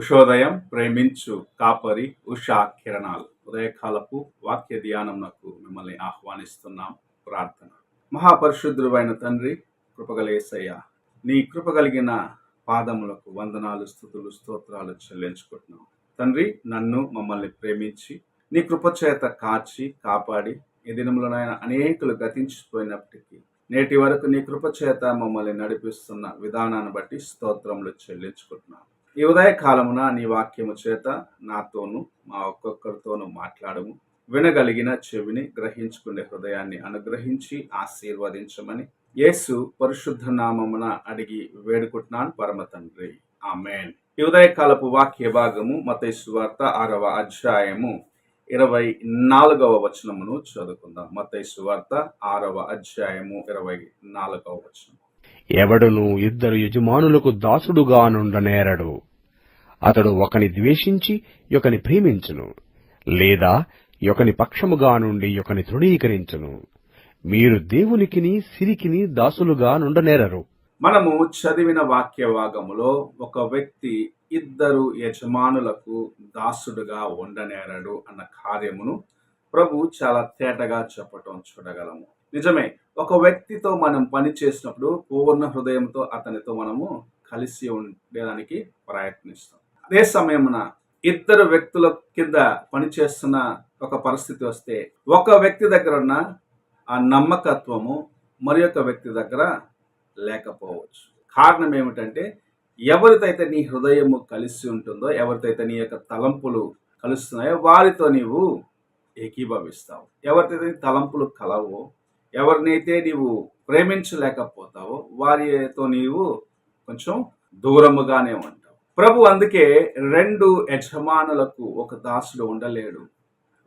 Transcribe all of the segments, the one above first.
ఉషోదయం ప్రేమించు కాపరి ఉషా కిరణాలు ఉదయకాలపు వాక్య ధ్యానంకు మిమ్మల్ని ఆహ్వానిస్తున్నాం. ప్రార్థన. మహాపరిశుద్ధుడైన తండ్రి, కృపగల యేసయ్య, నీ కృపగలిగిన పాదములకు వందనాలు, స్తుతులు, స్తోత్రాలు చెల్లించుకుంటున్నాం. తండ్రి, నన్ను మమ్మల్ని ప్రేమించి నీ కృపచేత కాచి కాపాడి ఈ దినములనైనా అనేకులు గతించిపోయినప్పటికీ నేటి వరకు నీ కృపచేత మమ్మల్ని నడిపిస్తున్న విధానాన్ని బట్టి స్తోత్రములు చెల్లించుకుంటున్నాం. ఈ ఉదయ కాలమున నీ వాక్యము చేత నాతోను మా ఒక్కొక్కరితోనూ మాట్లాడము. వినగలిగిన చెవిని, గ్రహించుకునే హృదయాన్ని అనుగ్రహించి ఆశీర్వదించమని యేసు పరిశుద్ధ నామమున అడిగి వేడుకుంటున్నాను పరమ తండ్రి, ఆమేన్. ఈ ఉదయకాలపు వాక్య భాగము మత్తయి సువార్త 6వ అధ్యాయము 24వ వచనమును చదువుకుందాం. మత్తయి సువార్త 6వ అధ్యాయము 24వ వచనం. ఎవడును ఇద్దరు యజమానులకు దాసుడుగా నుండనేరడు. అతడు ఒకని ద్వేషించి ఒకని ప్రేమించును, లేదా ఒకని పక్షముగా నుండి ఒకని తృణీకరించును. మీరు దేవునికిని సిరికిని దాసులుగా నుండనేరరు. మనము చదివిన వాక్య భాగములో ఒక వ్యక్తి ఇద్దరు యజమానులకు దాసుడుగా ఉండనేరడు అన్న కార్యమును ప్రభు చాలా తేటగా చెప్పటం చూడగలము. నిజమే, ఒక వ్యక్తితో మనం పని చేసినప్పుడు పూర్ణ హృదయంతో అతనితో మనము కలిసి ఉండడానికి ప్రయత్నిస్తాం. అదే సమయమున ఇద్దరు వ్యక్తుల కింద పనిచేస్తున్న ఒక పరిస్థితి వస్తే ఒక వ్యక్తి దగ్గర ఉన్న ఆ నమ్మకత్వము మరి ఒక వ్యక్తి దగ్గర లేకపోవచ్చు. కారణం ఏమిటంటే, ఎవరితోయితే నీ హృదయము కలిసి ఉంటుందో, ఎవరితోయితే నీ యొక్క తలంపులు కలుస్తున్నాయో వారితో నీవు ఏకీభవిస్తావు. ఎవరితో తలంపులు కలవో, ఎవరినైతే నీవు ప్రేమించలేకపోతావో వారితో నీవు కొంచెం దూరముగానే ఉంటావు. ప్రభు అందుకే రెండు యజమానులకు ఒక దాసుడు ఉండలేడు,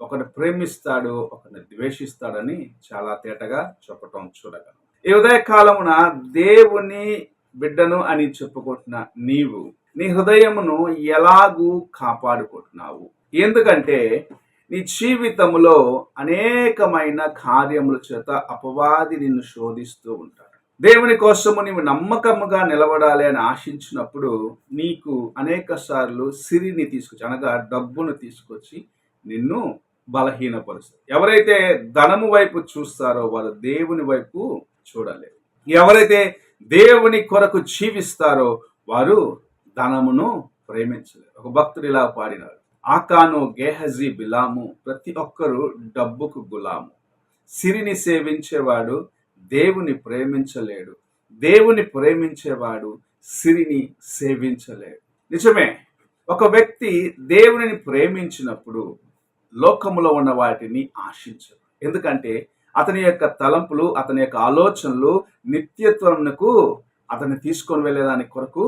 ఒకరిని ప్రేమిస్తాడు, ఒకరిని ద్వేషిస్తాడని చాలా తేటగా చెప్పటం చూడగలం. ఈ ఉదయకాలమున దేవుని బిడ్డను అని చెప్పుకుంటున్న నీవు నీ హృదయమును ఎలాగూ కాపాడుకుంటున్నావు? ఎందుకంటే నీ జీవితంలో అనేకమైన కార్యముల చేత అపవాది నిన్ను శోధిస్తూ ఉంటాడు. దేవుని కోసము నీవు నమ్మకముగా నిలబడాలి అని ఆశించినప్పుడు నీకు అనేక సార్లు సిరిని తీసుకొచ్చి, అనగా డబ్బును తీసుకొచ్చి నిన్ను బలహీనపరుస్తారు. ఎవరైతే ధనము వైపు చూస్తారో వారు దేవుని వైపు చూడలేరు. ఎవరైతే దేవుని కొరకు జీవిస్తారో వారు ధనమును ప్రేమించలేరు. ఒక భక్తుడు ఇలా పాడినాడు: ఆకాను, గేహజీ, బిలాము, ప్రతి ఒక్కరూ డబ్బుకు గులాము. సిరిని సేవించేవాడు దేవుని ప్రేమించలేడు, దేవుని ప్రేమించేవాడు సిరిని సేవించలేడు. నిజమే, ఒక వ్యక్తి దేవునిని ప్రేమించినప్పుడు లోకములో ఉన్న వాటిని ఆశించడు. ఎందుకంటే అతని యొక్క తలంపులు, అతని యొక్క ఆలోచనలు నిత్యత్వమునకు అతన్ని తీసుకొని వెళ్ళేదాని కొరకు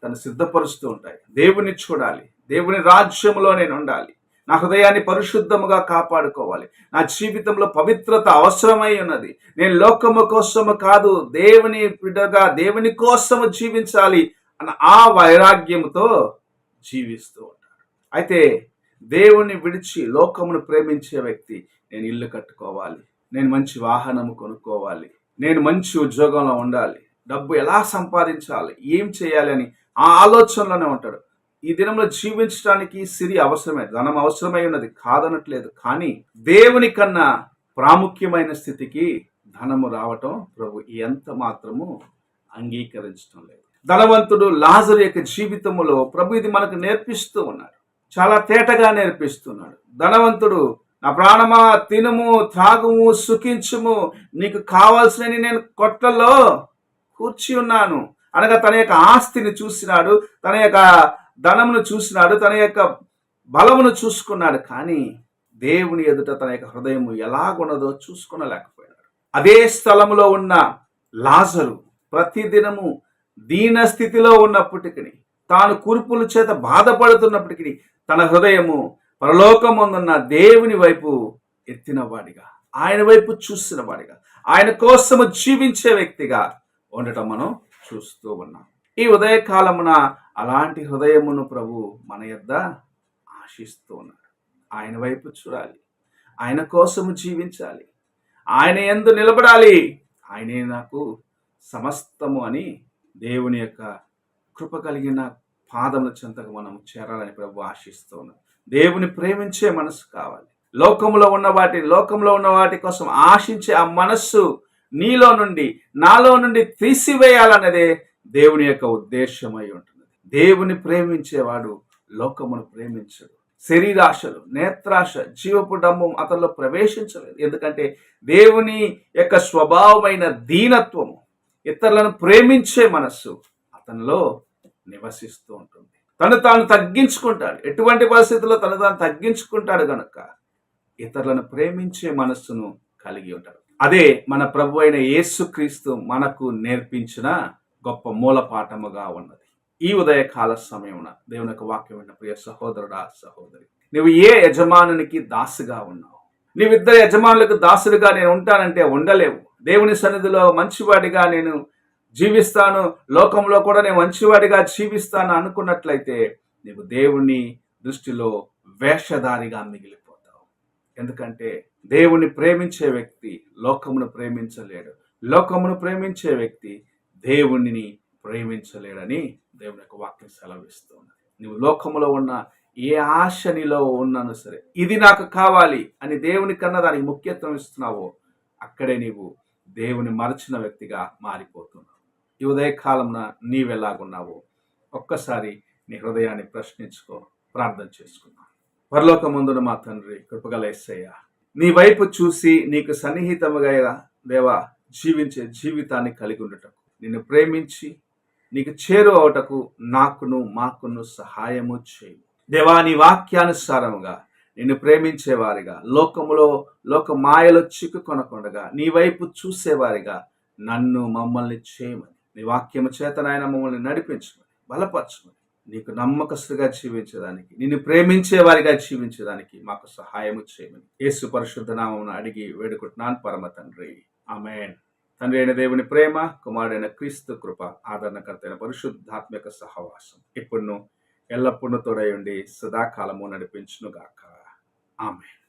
తను సిద్ధపరుస్తూ ఉంటాయి. దేవుని చూడాలి, దేవుని రాజ్యములో నేను ఉండాలి, నా హృదయాన్ని పరిశుద్ధముగా కాపాడుకోవాలి, నా జీవితంలో పవిత్రత అవసరమై ఉన్నది, నేను లోకము కోసము కాదు దేవుని బిడ్డగా దేవుని కోసము జీవించాలి అన్న ఆ వైరాగ్యముతో జీవిస్తూ ఉంటాడు. అయితే దేవుని విడిచి లోకమును ప్రేమించే వ్యక్తి, నేను ఇల్లు కట్టుకోవాలి, నేను మంచి వాహనము కొనుక్కోవాలి, నేను మంచి ఉద్యోగంలో ఉండాలి, డబ్బు ఎలా సంపాదించాలి, ఏం చేయాలి అని ఆ ఆలోచనలోనే ఉంటాడు. ఈ దినంలో జీవించడానికి సిరి అవసరమే, ధనం అవసరమై ఉన్నది, కాదనట్లేదు. కానీ దేవుని కన్నా ప్రాముఖ్యమైన స్థితికి ధనము రావటం ప్రభు ఎంత మాత్రము అంగీకరించడం లేదు. ధనవంతుడు లాజరు యొక్క జీవితములో ప్రభు ఇది మనకు నేర్పిస్తూ ఉన్నాడు, చాలా తేటగా నేర్పిస్తున్నాడు. ధనవంతుడు, నా ప్రాణమా తినుము, త్రాగుము, సుఖించుము, నీకు కావాల్సినవి నేను కొట్లలో కూర్చి ఉన్నాను అనగా తన యొక్క ఆస్తిని చూసినాడు, తన యొక్క ధనమును చూసినాడు, తన యొక్క బలమును చూసుకున్నాడు. కానీ దేవుని ఎదుట తన యొక్క హృదయము ఎలాగున్నదో చూసుకునలేకపోయినాడు. అదే స్థలములో ఉన్న లాజరు ప్రతిదినము దీన స్థితిలో ఉన్నప్పటికీ, తాను కురుపుల చేత బాధపడుతున్నప్పటికీ తన హృదయము పరలోకమందున్న దేవుని వైపు ఎత్తిన వాడిగా, ఆయన వైపు చూసిన వాడిగా, ఆయన కోసము జీవించే వ్యక్తిగా ఉండటం మనం చూస్తూ ఉన్నాం. ఈ ఉదయకాలమున అలాంటి హృదయమును ప్రభు మన యొద్ద ఆశిస్తూ ఉన్నాడు. ఆయన వైపు చూడాలి, ఆయన కోసము జీవించాలి, ఆయన యందు నిలబడాలి. ఆయనే నాకు సమస్తము అని దేవుని యొక్క కృప కలిగిన పాదముల చెంతకు మనం చేరాలని ప్రభు ఆశిస్తున్నాం. దేవుని ప్రేమించే మనసు కావాలి. లోకంలో ఉన్న వాటి కోసం ఆశించే ఆ మనస్సు నీలో నుండి నాలో నుండి తీసివేయాలన్నదే దేవుని యొక్క ఉద్దేశమై ఉంటుంది. దేవుని ప్రేమించేవాడు లోకమును ప్రేమించడు. శరీరాశలు, నేత్రాశ, జీవపు డంబం అతనిలో ప్రవేశించలేదు. ఎందుకంటే దేవుని యొక్క స్వభావమైన దీనత్వము, ఇతరులను ప్రేమించే మనస్సు అతనిలో నివసిస్తూ ఉంటుంది. తను తాను తగ్గించుకుంటాడు. ఎటువంటి పరిస్థితుల్లో తను తాను తగ్గించుకుంటాడు గనుక ఇతరులను ప్రేమించే మనస్సును కలిగి ఉంటాడు. అదే మన ప్రభు అయిన యేసుక్రీస్తు మనకు నేర్పించిన గొప్ప మూలపాఠముగా ఉన్నది. ఈ ఉదయకాల సమయమున దేవుని యొక్క వాక్యం విన్న ప్రియ సహోదరుడా, సహోదరి, నువ్వు ఏ యజమానునికి దాసుగా ఉన్నావు? నీవిద్దరు యజమానులకు దాసుడిగా నేను ఉంటానంటే ఉండలేవు. దేవుని సన్నిధిలో మంచివాడిగా నేను జీవిస్తాను, లోకంలో కూడా నేను మంచివాడిగా జీవిస్తాను అనుకున్నట్లయితే నీవు దేవుని దృష్టిలో వేషధారిగా మిగిలిపోతావు. ఎందుకంటే దేవుని ప్రేమించే వ్యక్తి లోకమును ప్రేమించలేడు. లోకమును ప్రేమించే వ్యక్తి దేవునిని ప్రేమించలేడని దేవుని యొక్క వాక్యం సెలవిస్తుంది. నువ్వు లోకములో ఉన్న ఏ ఆశ నీలో ఉన్నాను సరే, ఇది నాకు కావాలి అని దేవుని కన్నా దానికి ముఖ్యత్వం ఇస్తున్నావో అక్కడే నీవు దేవుని మరచిన వ్యక్తిగా మారిపోతున్నావు. ఈ ఉదయకాలంలో నీవెలాగున్నావో ఒక్కసారి నీ హృదయాన్ని ప్రశ్నించుకో, ప్రార్థన చేసుకున్నావు. పరలోకమందున మా తండ్రి, కృపగల యేసయ్య, నీ వైపు చూసి నీకు సన్నిహితముగా దేవా జీవించే జీవితాన్ని కలిగి ఉండటకు, నిన్ను ప్రేమించి నీకు చేరు అవటకు మాకును సహాయము చేయి దేవా. నీ వాక్యానుసారముగా నిన్ను ప్రేమించేవారిగా, లోక మాయలో చిక్కుకొనకుండగా నీ వైపు చూసేవారిగా మమ్మల్ని చేయమని, నీ వాక్యము చేత నాయన మమ్మల్ని నడిపించమని, బలపరచమని, నీకు నమ్మకస్తుగా జీవించడానికి, నిన్ను ప్రేమించే వారిగా జీవించడానికి మాకు సహాయము చేయమని యేసు పరిశుద్ధ నామమున అడిగి వేడుకుంటున్నాను పరమ తండ్రి, ఆమేన్. తండ్రి అయిన దేవుని ప్రేమ, కుమారుడైన క్రీస్తు కృప, ఆదరణకర్త అయిన పరిశుద్ధాత్మక సహవాసం ఇప్పుడును ఎల్లప్పుడూ తోడై ఉండి సదాకాలము నడిపించునుగాక. ఆమేన్.